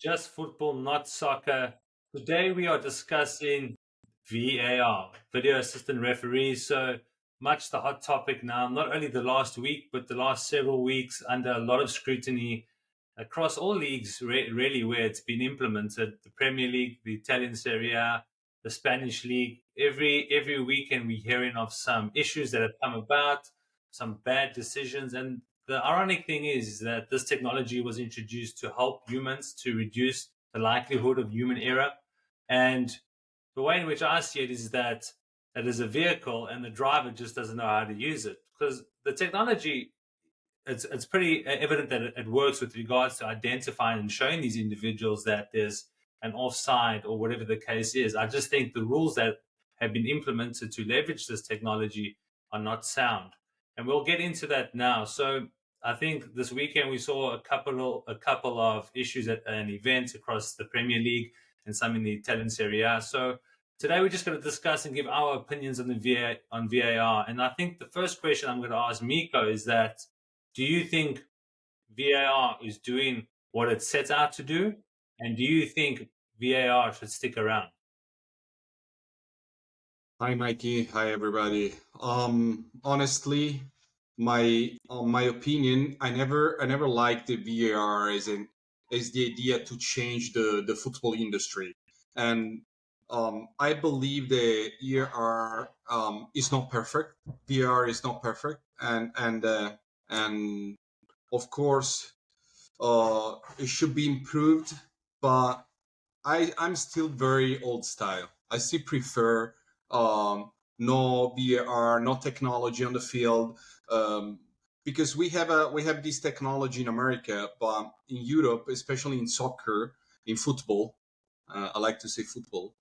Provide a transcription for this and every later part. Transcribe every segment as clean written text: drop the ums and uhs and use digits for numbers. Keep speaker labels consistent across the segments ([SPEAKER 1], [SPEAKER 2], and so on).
[SPEAKER 1] Just Football, Not Soccer. Today we are discussing VAR, Video Assistant Referees. So much the hot topic now, not only the last week, but the last several weeks under a lot of scrutiny across all leagues, really, where it's been implemented. The Premier League, the Italian Serie A, the Spanish League. Every weekend we're hearing of some issues that have come about, some bad decisions, and the ironic thing is that this technology was introduced to help humans to reduce the likelihood of human error. And the way in which I see it is that it is a vehicle and the driver just doesn't know how to use it. Because the technology, it's pretty evident that it works with regards to identifying and showing these individuals that there's an offside or whatever the case is. I just think the rules that have been implemented to leverage this technology are not sound. And we'll get into that now. So I think this weekend we saw a couple of issues at an event across the Premier League and some in the Italian Serie A. So today we're just going to discuss and give our opinions on VAR. And I think the first question I'm going to ask Mico is that, do you think VAR is doing what it sets out to do? And do you think VAR should stick around?
[SPEAKER 2] Hi, Mikey. Hi, everybody. Honestly, my opinion, I never liked the VAR as the idea to change the football industry, and I believe the VAR is not perfect. VAR is not perfect, and of course, it should be improved. But I'm still very old style. I still prefer no VAR, no technology on the field, because we have this technology in America, but in Europe, especially in soccer, in football, I like to say football,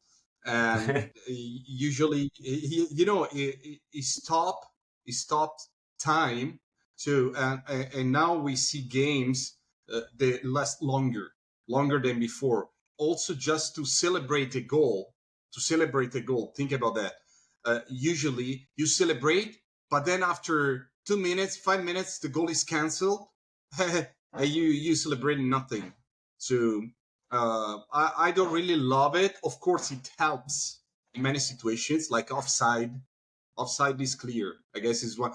[SPEAKER 2] and usually it stopped time. So and now we see games that last longer than before. Also, just to celebrate a goal. Think about that. Usually you celebrate, but then after 2 minutes, 5 minutes, the goal is cancelled. you celebrating nothing. So I don't really love it. Of course, it helps in many situations, like offside. Offside is clear. I guess is one.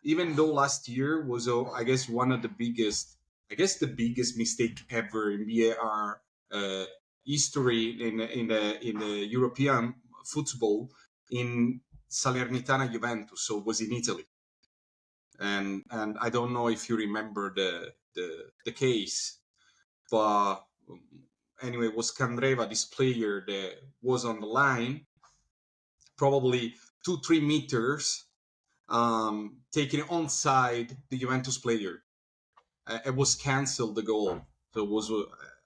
[SPEAKER 2] Even though last year was, I guess, one of the biggest. I guess the biggest mistake ever in VAR history in the European football in Salernitana Juventus, so it was in Italy, and I don't know if you remember the case, but anyway, it was Candreva, this player that was on the line, probably 2-3 meters, taking onside the Juventus player. It was cancelled, the goal, so it was,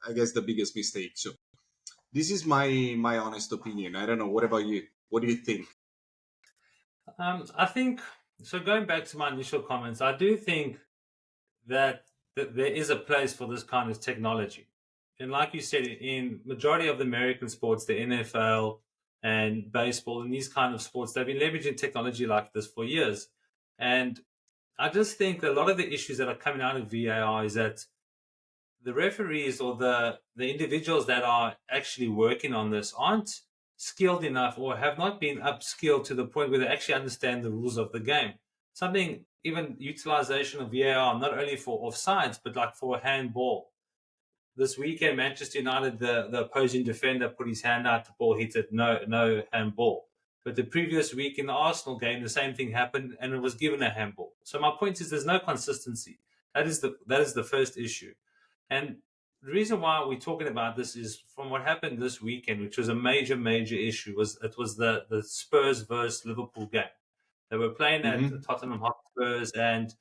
[SPEAKER 2] I guess, the biggest mistake. So this is my honest opinion. I don't know. What about you? What do you think?
[SPEAKER 1] I think, so going back to my initial comments, I do think that there is a place for this kind of technology. And like you said, in majority of the American sports, the NFL and baseball and these kind of sports, they've been leveraging technology like this for years. And I just think that a lot of the issues that are coming out of VAR is that the referees or the individuals that are actually working on this aren't skilled enough or have not been upskilled to the point where they actually understand the rules of the game. Something, even utilization of VAR, not only for offsides, but like for a handball. This weekend, Manchester United, the opposing defender put his hand out, the ball hit it, no handball. But the previous week in the Arsenal game, the same thing happened and it was given a handball. So my point is there's no consistency. That is the first issue. And the reason why we're talking about this is from what happened this weekend, which was a major issue, was the Spurs versus Liverpool game. They were playing at Tottenham Hotspurs, and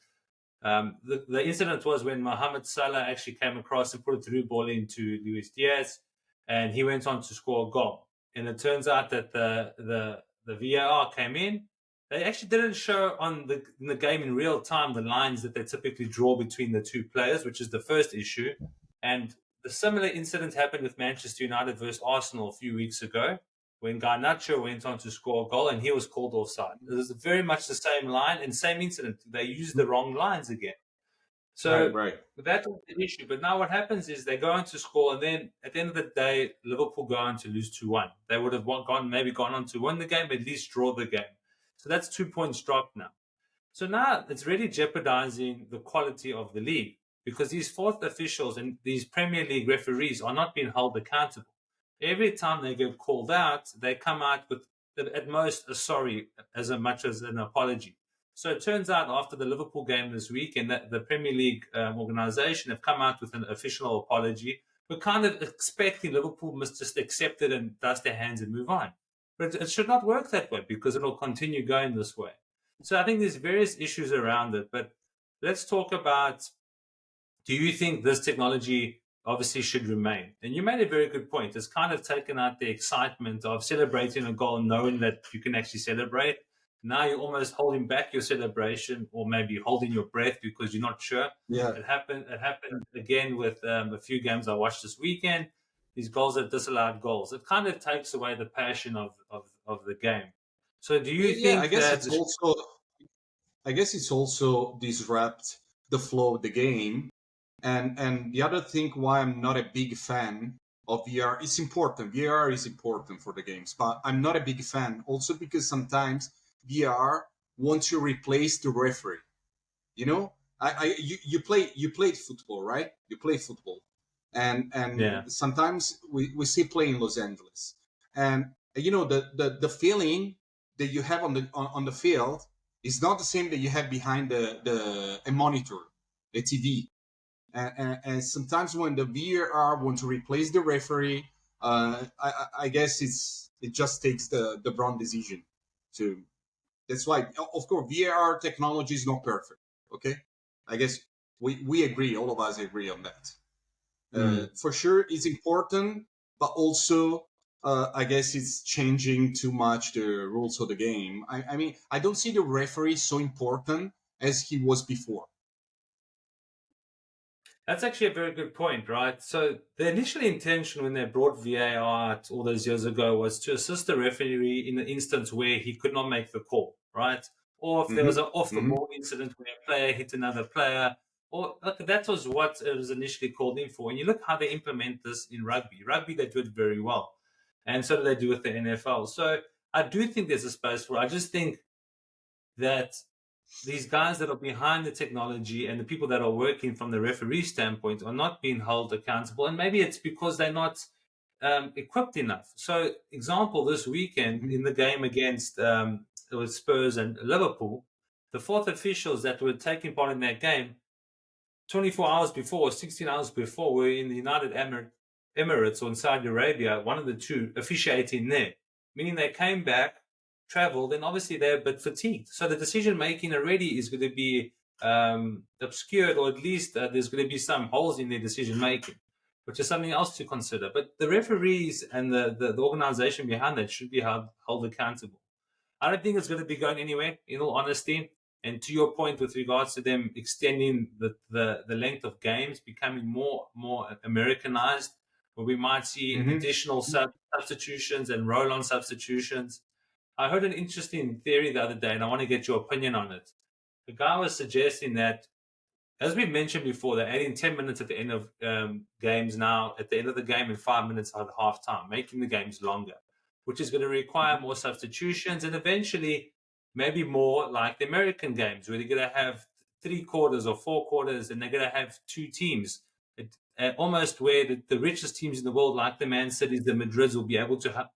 [SPEAKER 1] the incident was when Mohamed Salah actually came across and put a through ball into Luis Diaz, and he went on to score a goal. And it turns out that the VAR came in. They actually didn't show in the game in real time the lines that they typically draw between the two players, which is the first issue. And the similar incident happened with Manchester United versus Arsenal a few weeks ago when Garnacho went on to score a goal and he was called offside. It was very much the same line and same incident. They used the wrong lines again. So
[SPEAKER 2] Right.
[SPEAKER 1] that was the issue. But now what happens is they go on to score, and then at the end of the day, Liverpool go on to lose 2-1. They would have gone on to win the game, at least draw the game. So that's 2 points dropped now. So now it's really jeopardizing the quality of the league because these fourth officials and these Premier League referees are not being held accountable. Every time they get called out, they come out with at most a sorry as much as an apology. So it turns out after the Liverpool game this week, and the Premier League organization have come out with an official apology. We're kind of expecting Liverpool must just accept it and dust their hands and move on. But it should not work that way because it'll continue going this way. So I think there's various issues around it. But let's talk about, do you think this technology obviously should remain? And you made a very good point. It's kind of taken out the excitement of celebrating a goal, knowing that you can actually celebrate. Now you're almost holding back your celebration, or maybe holding your breath because you're not sure.
[SPEAKER 2] Yeah.
[SPEAKER 1] It happened again with a few games I watched this weekend. These goals are disallowed goals. It kind of takes away the passion of the game. So do you
[SPEAKER 2] Yeah,
[SPEAKER 1] think that
[SPEAKER 2] I guess it's also disrupt the flow of the game. And the other thing why I'm not a big fan of VR, it's important. VR is important for the games, but I'm not a big fan also because sometimes VR wants to replace the referee. You know, you played football, right? You play football,
[SPEAKER 1] yeah.
[SPEAKER 2] and sometimes we see play in Los Angeles, and you know the feeling that you have on the field is not the same that you have behind the a monitor, a TV. And sometimes when the VAR wants to replace the referee, I guess it just takes the wrong decision. To That's why, of course, VAR technology is not perfect. Okay, I guess we agree. All of us agree on that. For sure, it's important, but also I guess it's changing too much the rules of the game. I mean, I don't see the referee so important as he was before.
[SPEAKER 1] That's actually a very good point, right? So the initial intention when they brought VAR out all those years ago was to assist the referee in an instance where he could not make the call, right? Or if there was an off-the-ball incident where a player hit another player, or look, that was what it was initially called in for. And you look how they implement this in rugby. Rugby, they do it very well. And so do they do with the NFL. So I do think there's a space for it. I just think that these guys that are behind the technology and the people that are working from the referee standpoint are not being held accountable. And maybe it's because they're not equipped enough. So, example, this weekend in the game against with Spurs and Liverpool, the fourth officials that were taking part in that game 24 hours before, 16 hours before, were in the United Emirates or in Saudi Arabia, one of the two, officiating there, meaning they came back, traveled, and obviously they're a bit fatigued. So the decision making already is going to be obscured, or at least there's going to be some holes in their decision making, which is something else to consider. But the referees and the organization behind that should be held accountable. I don't think it's going to be going anywhere, in all honesty. And to your point with regards to them extending the length of games, becoming more Americanized, where we might see additional substitutions and roll-on substitutions. I heard an interesting theory the other day, and I want to get your opinion on it. The guy was suggesting that, as we mentioned before, they're adding 10 minutes at the end of games now, at the end of the game, and 5 minutes at halftime, making the games longer, which is going to require more substitutions and eventually maybe more like the American games, where they're going to have 3 quarters or 4 quarters, and they're going to have 2 teams. Almost where the richest teams in the world, like the Man Cities, the Madrids, will be able to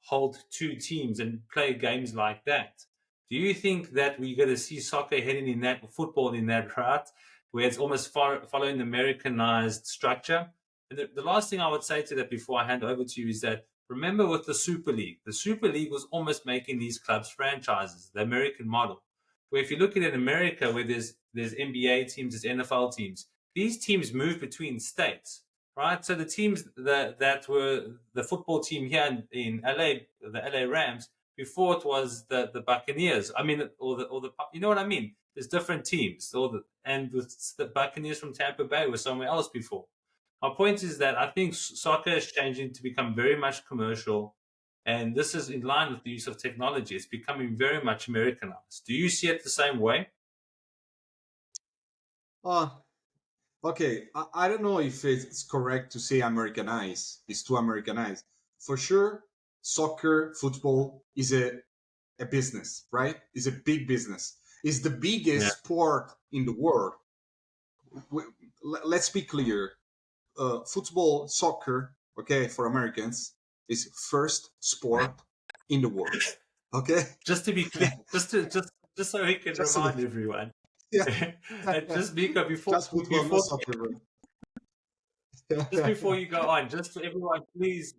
[SPEAKER 1] hold 2 teams and play games like that. Do you think that we're going to see soccer heading in that, football in that route, where it's almost following the Americanized structure? And the last thing I would say to that before I hand over to you is that, remember with the Super League was almost making these clubs franchises, the American model. Where if you look at it in America, where there's NBA teams, there's NFL teams, these teams move between states, right? So the teams that were the football team here in LA, the LA Rams, before it was the Buccaneers. I mean, or the you know what I mean? There's different teams, and the Buccaneers from Tampa Bay were somewhere else before. My point is that I think soccer is changing to become very much commercial, and this is in line with the use of technology. It's becoming very much Americanized. Do you see it the same way?
[SPEAKER 2] Okay, I don't know if it's correct to say Americanized. It's too Americanized. For sure, soccer, football is a business, right? It's a big business. It's the
[SPEAKER 1] Yeah.
[SPEAKER 2] biggest sport in the world. Let's be clear. Football, soccer, okay, for Americans, is first sport in the world. Okay,
[SPEAKER 1] Just to be clear, just so we can
[SPEAKER 2] just to be
[SPEAKER 1] remind
[SPEAKER 2] clear.
[SPEAKER 1] everyone,
[SPEAKER 2] Yeah,
[SPEAKER 1] and just Miko,
[SPEAKER 2] just football, no
[SPEAKER 1] before
[SPEAKER 2] soccer, bro.
[SPEAKER 1] just before you go on, just for everyone, please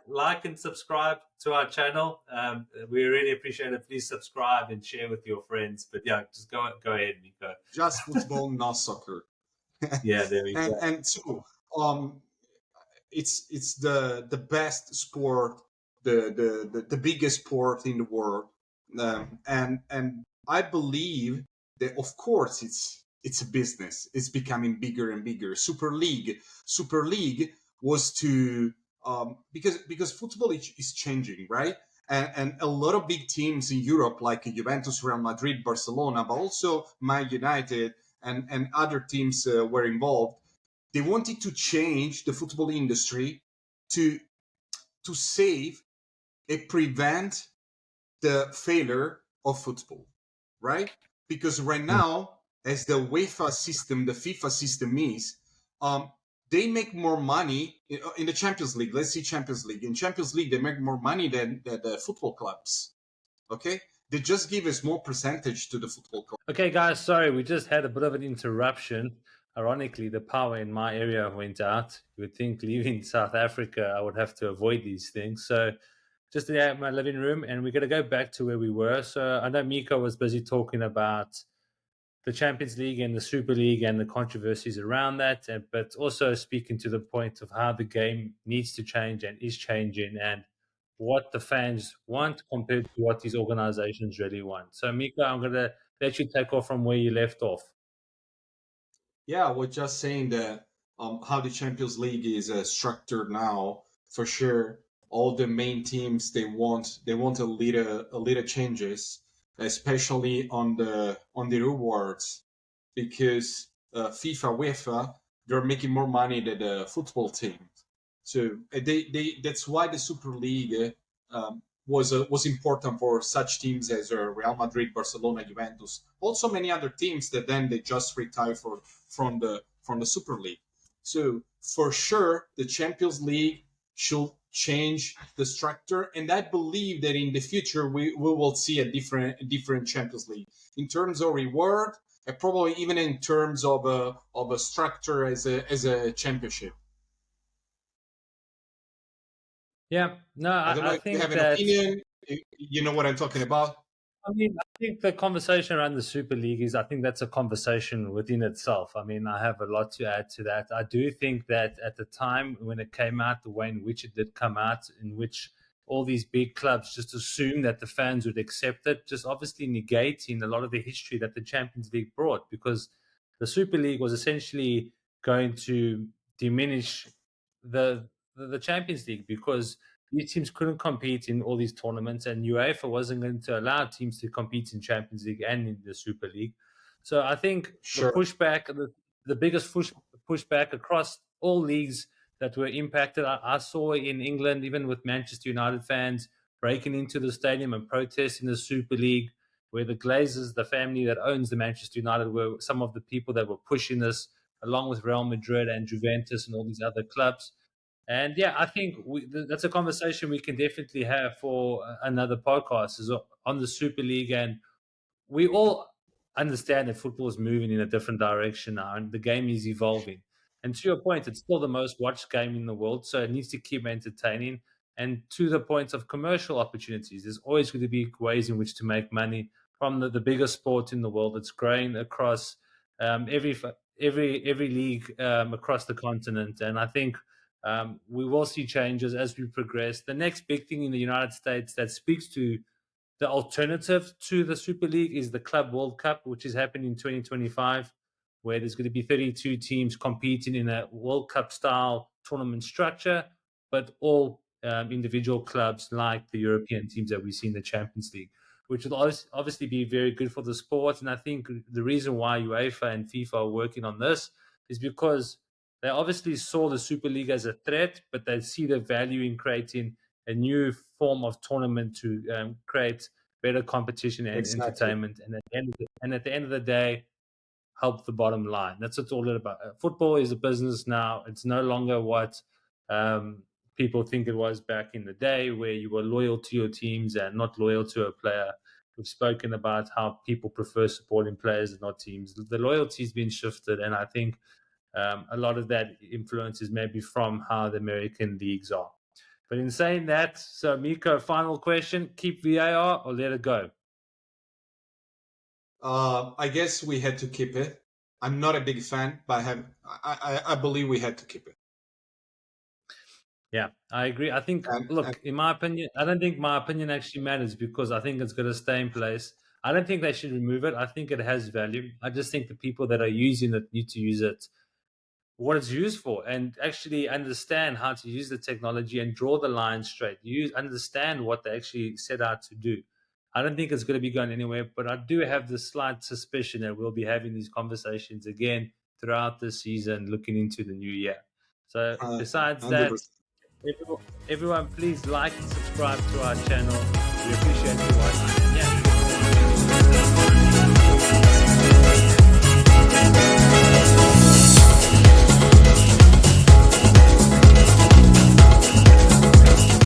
[SPEAKER 1] like and subscribe to our channel. We really appreciate it. Please subscribe and share with your friends. But yeah, just go ahead, Miko.
[SPEAKER 2] Just football, not soccer.
[SPEAKER 1] Yeah, there we go.
[SPEAKER 2] And so um it's the best sport, the biggest sport in the world, and I believe that of course it's a business. It's becoming bigger and bigger. Super League was to because football is changing, right? And a lot of big teams in Europe like Juventus, Real Madrid, Barcelona, but also Man United and other teams were involved. They wanted to change the football industry to save and prevent the failure of football, right? Because right
[SPEAKER 1] Mm.
[SPEAKER 2] now, as the UEFA system, the FIFA system is, they make more money in the Champions League. Let's see Champions League. In Champions League, they make more money than the football clubs. Okay, they just give a small percentage to the football club.
[SPEAKER 1] Okay, guys, sorry, we just had a bit of an interruption. Ironically, the power in my area went out. You would think leaving South Africa, I would have to avoid these things. So, just at my living room, and we're going to go back to where we were. So, I know Miko was busy talking about the Champions League and the Super League and the controversies around that, but also speaking to the point of how the game needs to change and is changing and what the fans want compared to what these organizations really want. So, Mika, I'm going to let you take off from where you left off.
[SPEAKER 2] Yeah, I was just saying that how the Champions League is structured now. For sure, all the main teams they want a little changes, especially on the rewards, because FIFA, UEFA, they're making more money than the football teams. So they that's why the Super League was important for such teams as Real Madrid, Barcelona, Juventus, also many other teams that then they just retire from the Super League. So for sure, the Champions League should change the structure, and I believe that in the future we will see a different Champions League in terms of reward, and probably even in terms of a structure as a championship.
[SPEAKER 1] Yeah, no,
[SPEAKER 2] I don't know
[SPEAKER 1] I
[SPEAKER 2] if you have
[SPEAKER 1] think
[SPEAKER 2] an
[SPEAKER 1] that
[SPEAKER 2] opinion. You know what I'm talking about.
[SPEAKER 1] I mean, I think the conversation around the Super League is, I think that's a conversation within itself. I mean, I have a lot to add to that. I do think that at the time when it came out, the way in which it did come out, in which all these big clubs just assumed that the fans would accept it, just obviously negating a lot of the history that the Champions League brought, because the Super League was essentially going to diminish the Champions League because these teams couldn't compete in all these tournaments, and UEFA wasn't going to allow teams to compete in Champions League and in the Super League. So I think the
[SPEAKER 2] Sure.
[SPEAKER 1] pushback, the biggest pushback across all leagues that were impacted, I saw in England, even with Manchester United fans breaking into the stadium and protesting the Super League, where the Glazers, the family that owns the Manchester United, were some of the people that were pushing this, along with Real Madrid and Juventus and all these other clubs. And yeah, I think that's a conversation we can definitely have for another podcast is on the Super League. And we all understand that football is moving in a different direction now and the game is evolving. And to your point, it's still the most watched game in the world. So it needs to keep entertaining. And to the point of commercial opportunities, there's always going to be ways in which to make money from the biggest sport in the world. It's growing across every league across the continent. And I think we will see changes as we progress. The next big thing in the United States that speaks to the alternative to the Super League is the Club World Cup, which is happening in 2025, where there's going to be 32 teams competing in a World Cup style tournament structure, but all individual clubs like the European teams that we see in the Champions League, which will obviously be very good for the sport. And I think the reason why UEFA and FIFA are working on this is because they obviously saw the Super League as a threat, but they see the value in creating a new form of tournament to create better competition and
[SPEAKER 2] Exactly.
[SPEAKER 1] entertainment. And at the end of the day, help the bottom line. That's what it's all about. Football is a business now. It's no longer what um, people think it was back in the day, where you were loyal to your teams and not loyal to a player. We've spoken about how people prefer supporting players and not teams. The loyalty's been shifted, and I think a lot of that influence is maybe from how the American leagues are. But in saying that, so Mico, final question: keep VAR or let it go?
[SPEAKER 2] I guess we had to keep it. I'm not a big fan, but I believe we had to keep it.
[SPEAKER 1] Yeah, I agree. I think,
[SPEAKER 2] And
[SPEAKER 1] look, in my opinion, I don't think my opinion actually matters because I think it's going to stay in place. I don't think they should remove it. I think it has value. I just think the people that are using it need to use it what it's used for and actually understand how to use the technology and draw the line straight. Understand what they actually set out to do. I don't think it's going to be going anywhere, but I do have the slight suspicion that we'll be having these conversations again throughout the season, looking into the new year. So, besides that,
[SPEAKER 2] 100%.
[SPEAKER 1] everyone, please like and subscribe to our channel. We appreciate